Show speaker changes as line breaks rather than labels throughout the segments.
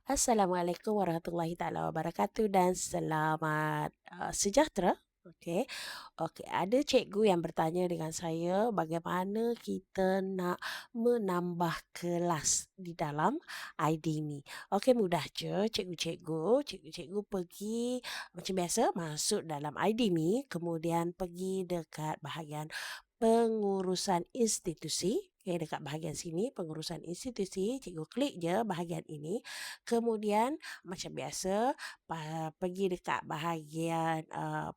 Assalamualaikum warahmatullahi taala wabarakatuh dan selamat sejahtera. Okey. Okey, ada cikgu yang bertanya dengan saya bagaimana kita nak menambah kelas di dalam ID ni. Okey, mudah je cikgu-cikgu pergi macam biasa masuk dalam ID ni, kemudian pergi dekat bahagian pengurusan institusi. Okey, dekat bahagian sini pengurusan institusi, cikgu klik je bahagian ini. Kemudian macam biasa pergi dekat bahagian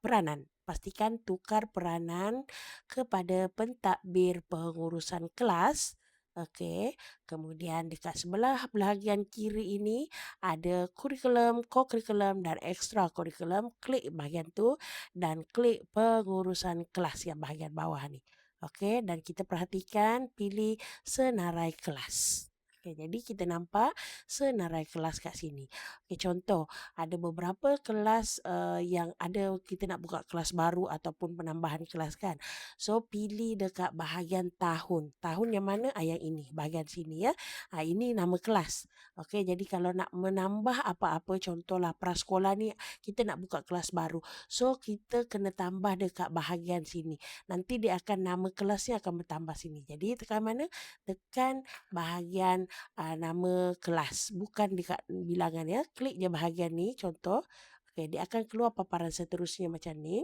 peranan. Pastikan tukar peranan kepada pentadbir pengurusan kelas. Okey, kemudian dekat sebelah bahagian kiri ini ada kurikulum, co-curriculum dan extra curriculum. Klik bahagian tu dan klik pengurusan kelas yang bahagian bawah ni. Okey, dan kita perhatikan pilih senarai kelas. Okey, jadi kita nampak senarai kelas kat sini. Okey, contoh ada beberapa kelas yang ada kita nak buka kelas baru ataupun penambahan kelas kan. So pilih dekat bahagian tahun. Tahun yang mana? Yang ini, bahagian sini ya. Ini nama kelas. Okey, jadi kalau nak menambah apa-apa contohlah prasekolah ni kita nak buka kelas baru. So kita kena tambah dekat bahagian sini. Nanti dia akan nama kelasnya akan bertambah sini. Jadi tekan mana? Tekan bahagian nama kelas, bukan dekat bilangan ya. Klik je bahagian ni contoh. Okey, dia akan keluar paparan seterusnya macam ni.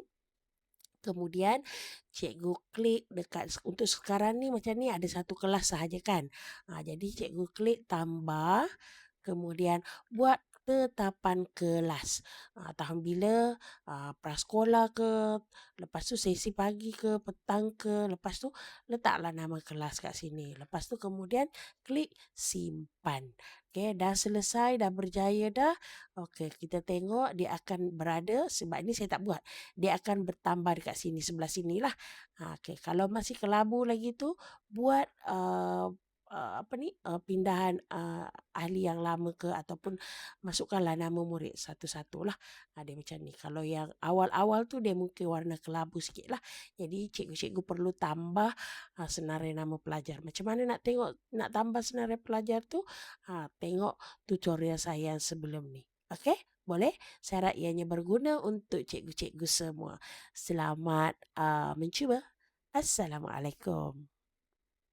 Kemudian cikgu klik dekat untuk sekarang ni macam ni ada satu kelas sahaja kan. Jadi cikgu klik tambah, kemudian buat tetapan kelas. Tahun bila, prasekolah ke, lepas tu sesi pagi ke, petang ke, lepas tu letaklah nama kelas kat sini. Lepas tu kemudian klik simpan. Okey, dah selesai, dah berjaya dah. Okey, kita tengok dia akan berada sebab ni saya tak buat. Dia akan bertambah dekat sini, sebelah sinilah. Okey, kalau masih kelabu lagi tu buat pindahan ahli yang lama ke ataupun masukkanlah nama murid satu-satulah. Dia macam ni. Kalau yang awal-awal tu dia mungkin warna kelabu sikitlah. Jadi cikgu-cikgu perlu tambah senarai nama pelajar. Macam mana nak tengok nak tambah senarai pelajar tu? Tengok tutorial saya yang sebelum ni. Okey? Boleh? Saya harap ianya berguna untuk cikgu-cikgu semua. Selamat mencuba. Assalamualaikum.